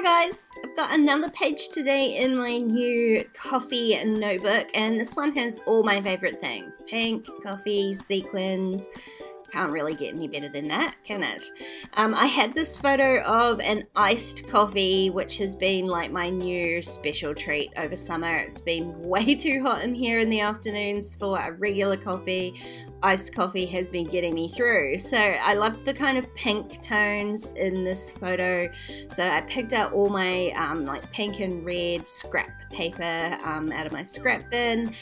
Hi guys, I've got another page today in my new coffee notebook, and this one has all my favorite things. Pink, coffee, sequins. Can't really get any better than that, can it? I had this photo of an iced coffee, which has been like my new special treat over summer. It's been way too hot in here in the afternoons for a regular coffee. Iced coffee has been getting me through. So I loved the kind of pink tones in this photo. So I picked out all my like pink and red scrap paper out of my scrap bin.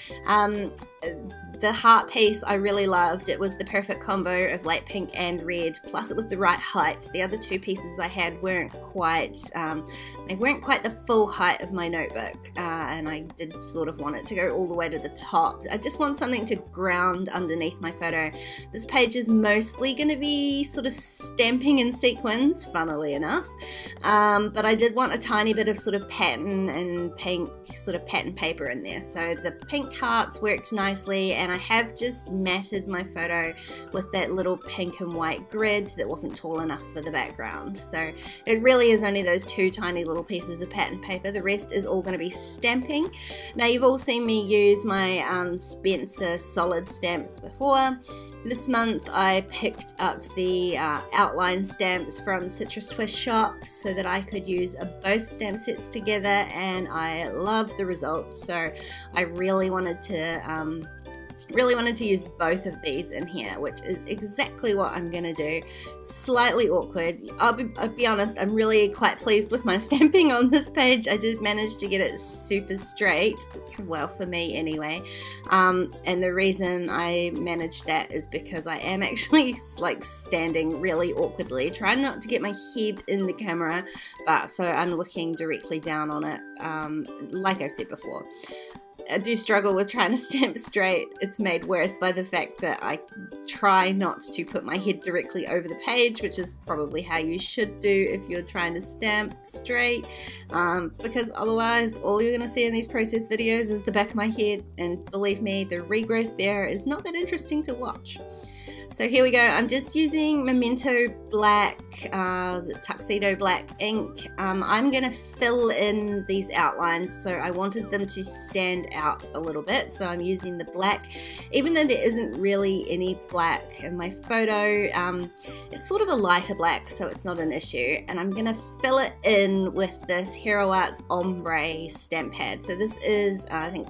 The heart piece I really loved. It was the perfect combo of like pink and red, plus it was the right height. The other two pieces I had weren't quite the full height of my notebook, and I did sort of want it to go all the way to the top. I just want something to ground underneath my photo. This page is mostly going to be sort of stamping in sequins, funnily enough, but I did want a tiny bit of sort of pattern and pink sort of pattern paper in there. So the pink hearts worked nicely, and I have just matted my photo with that little pink and white grid that wasn't tall enough for the background. So it really is only those two tiny little pieces of pattern paper. The rest is all going to be stamping. Now you've all seen me use my Spencer solid stamps before. This month I picked up the outline stamps from Citrus Twist Shop so that I could use both stamp sets together, and I love the results. So I really wanted to use both of these in here, which is exactly what I'm gonna do. Slightly awkward. I'll be honest, I'm really quite pleased with my stamping on this page. I did manage to get it super straight, well for me anyway, and the reason I managed that is because I am actually like standing really awkwardly, trying not to get my head in the camera, but so I'm looking directly down on it, like I said before. I do struggle with trying to stamp straight. It's made worse by the fact that I try not to put my head directly over the page, which is probably how you should do if you're trying to stamp straight, because otherwise all you're going to see in these process videos is the back of my head, and believe me, the regrowth there is not that interesting to watch. So here we go. I'm just using Memento black, Tuxedo black ink. I'm going to fill in these outlines, so I wanted them to stand out a little bit, so I'm using the black. Even though there isn't really any black in my photo, it's sort of a lighter black, so it's not an issue. And I'm going to fill it in with this Hero Arts ombre stamp pad. So this is, I think,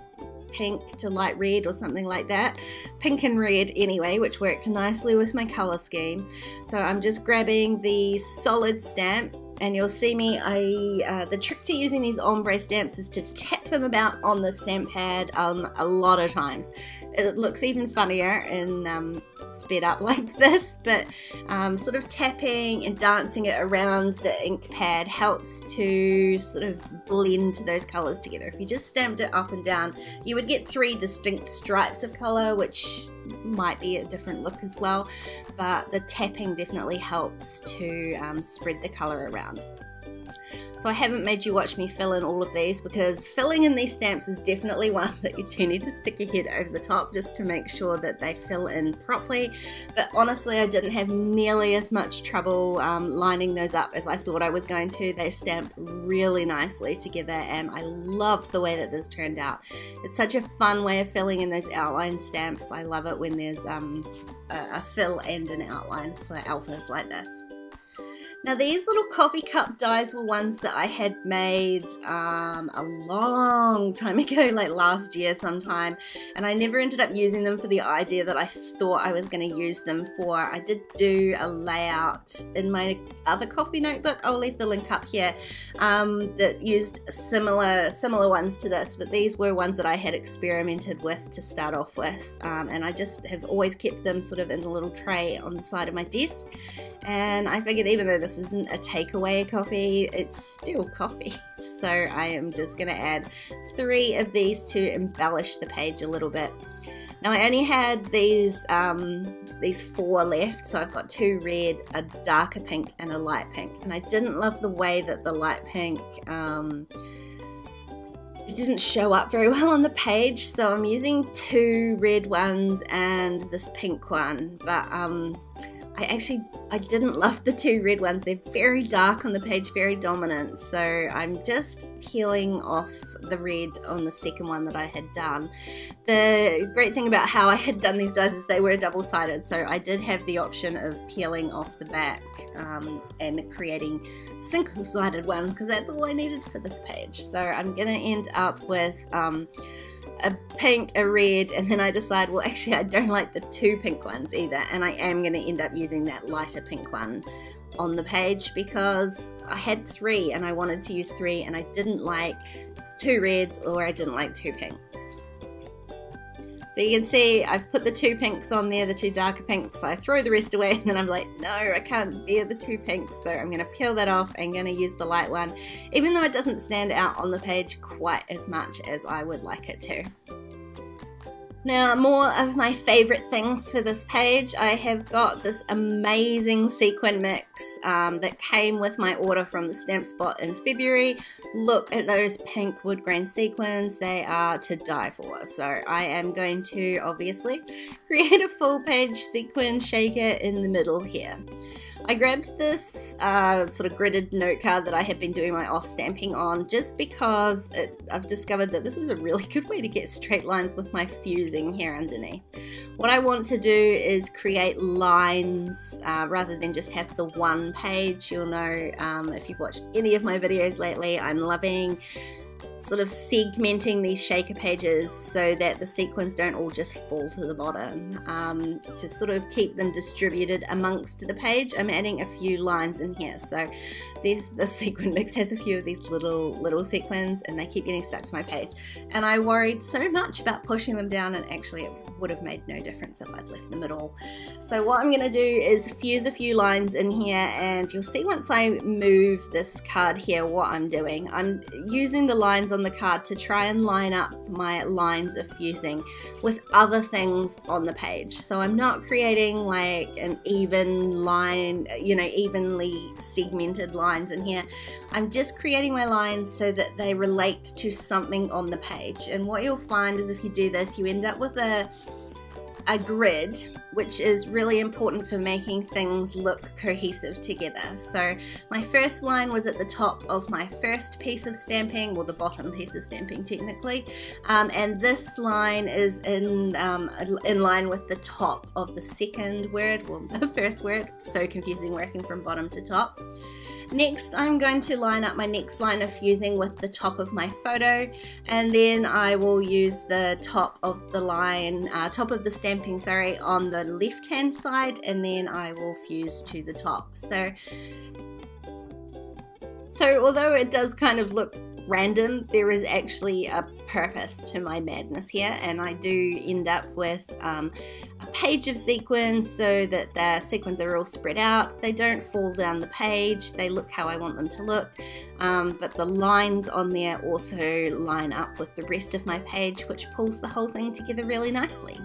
pink to light red or something like that, pink and red anyway, which worked nicely with my color scheme. So I'm just grabbing the solid stamp, and you'll see me, the trick to using these ombre stamps is to tap them about on the stamp pad a lot of times. It looks even funnier in sped up like this, but sort of tapping and dancing it around the ink pad helps to sort of blend those colors together. If you just stamped it up and down, you would get three distinct stripes of color, which might be a different look as well, but the tapping definitely helps to spread the color around. So I haven't made you watch me fill in all of these, because filling in these stamps is definitely one that you do need to stick your head over the top just to make sure that they fill in properly. But honestly, I didn't have nearly as much trouble lining those up as I thought I was going to. They stamp really nicely together, and I love the way that this turned out. It's such a fun way of filling in those outline stamps. I love it when there's a fill and an outline for alphas like this. Now these little coffee cup dies were ones that I had made a long time ago, like last year sometime, and I never ended up using them for the idea that I thought I was going to use them for. I did do a layout in my other coffee notebook, I'll leave the link up here, that used similar ones to this, but these were ones that I had experimented with to start off with, and I just have always kept them sort of in a little tray on the side of my desk, and I figured even though this isn't a takeaway coffee, it's still coffee. So I am just going to add 3 of these to embellish the page a little bit. Now I only had these 4 left, so I've got 2 red, a darker pink and a light pink, and I didn't love the way that the light pink it didn't show up very well on the page, so I'm using 2 red ones and this pink one, but I didn't love the two red ones. They're very dark on the page, very dominant. So I'm just peeling off the red on the second one that I had done. The great thing about how I had done these dies is they were double-sided. So I did have the option of peeling off the back and creating single-sided ones because that's all I needed for this page. So I'm going to end up with a pink, a red, and then I decide, well, actually I don't like the two pink ones either, and I am going to end up using that lighter pink one on the page because I had three and I wanted to use three, and I didn't like two reds or I didn't like two pinks. So you can see I've put the two pinks on there, the two darker pinks. So I throw the rest away and then I'm like, no, I can't bear the two pinks. So I'm going to peel that off and going to use the light one, even though it doesn't stand out on the page quite as much as I would like it to. Now, more of my favorite things for this page, I have got this amazing sequin mix that came with my order from the Stamp Spot in February. Look at those pink wood grain sequins, they are to die for. So I am going to obviously create a full page sequin shaker in the middle here. I grabbed this sort of gridded note card that I had been doing my off stamping on just because I've discovered that this is a really good way to get straight lines with my fusing here underneath. What I want to do is create lines rather than just have the one page. You'll know if you've watched any of my videos lately, I'm loving sort of segmenting these shaker pages so that the sequins don't all just fall to the bottom. To sort of keep them distributed amongst the page, I'm adding a few lines in here. So the sequin mix has a few of these little sequins and they keep getting stuck to my page. And I worried so much about pushing them down, and actually it would have made no difference if I'd left them at all. So what I'm going to do is fuse a few lines in here, and you'll see once I move this card here what I'm doing. I'm using the lines on the card to try and line up my lines of fusing with other things on the page. So I'm not creating like an even line, you know, evenly segmented lines in here. I'm just creating my lines so that they relate to something on the page. And what you'll find is if you do this, you end up with a grid, which is really important for making things look cohesive together. So my first line was at the top of my first piece of stamping, well, the bottom piece of stamping technically, and this line is in line with the top of the second word, well, the first word. So confusing working from bottom to top. Next, I'm going to line up my next line of fusing with the top of my photo, and then I will use the top of the line, top of the stamping, sorry, on the left hand side, and then I will fuse to the top. So although it does kind of look random, there is actually a purpose to my madness here, and I do end up with a page of sequins so that the sequins are all spread out. They don't fall down the page, they look how I want them to look, but the lines on there also line up with the rest of my page, which pulls the whole thing together really nicely.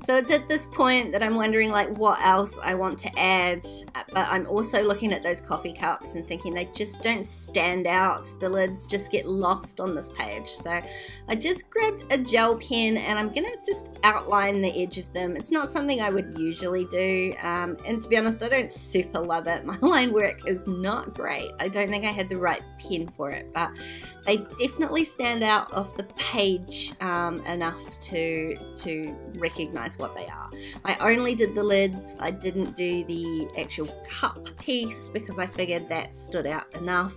So it's at this point that I'm wondering like what else I want to add, but I'm also looking at those coffee cups and thinking they just don't stand out. The lids just get lost on this page. So I just grabbed a gel pen and I'm gonna just outline the edge of them. It's not something I would usually do, and to be honest, I don't super love it. My line work is not great. I don't think I had the right pen for it, but they definitely stand out off the page enough to recognize what they are. I only did the lids, I didn't do the actual cup piece because I figured that stood out enough.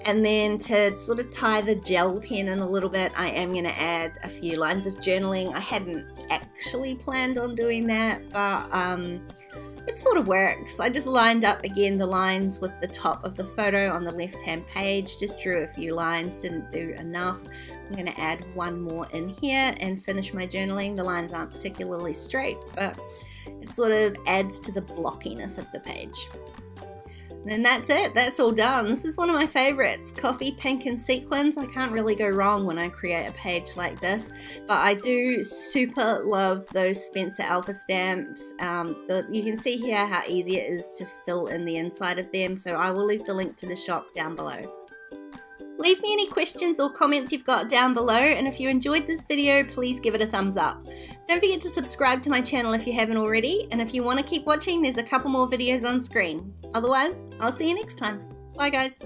And then to sort of tie the gel pen in a little bit, I am going to add a few lines of journaling. I hadn't actually planned on doing that, but it sort of works. I just lined up again the lines with the top of the photo on the left hand page, just drew a few lines, didn't do enough. I'm going to add one more in here and finish my journaling. The lines aren't particularly straight, but it sort of adds to the blockiness of the page. And that's it, that's all done. This is one of my favorites, coffee, pink and sequins. I can't really go wrong when I create a page like this, but I do super love those Spencer Alpha stamps. You can see here how easy it is to fill in the inside of them, so I will leave the link to the shop down below. Leave me any questions or comments you've got down below, and if you enjoyed this video, please give it a thumbs up. Don't forget to subscribe to my channel if you haven't already, and if you want to keep watching, there's a couple more videos on screen. Otherwise, I'll see you next time. Bye guys.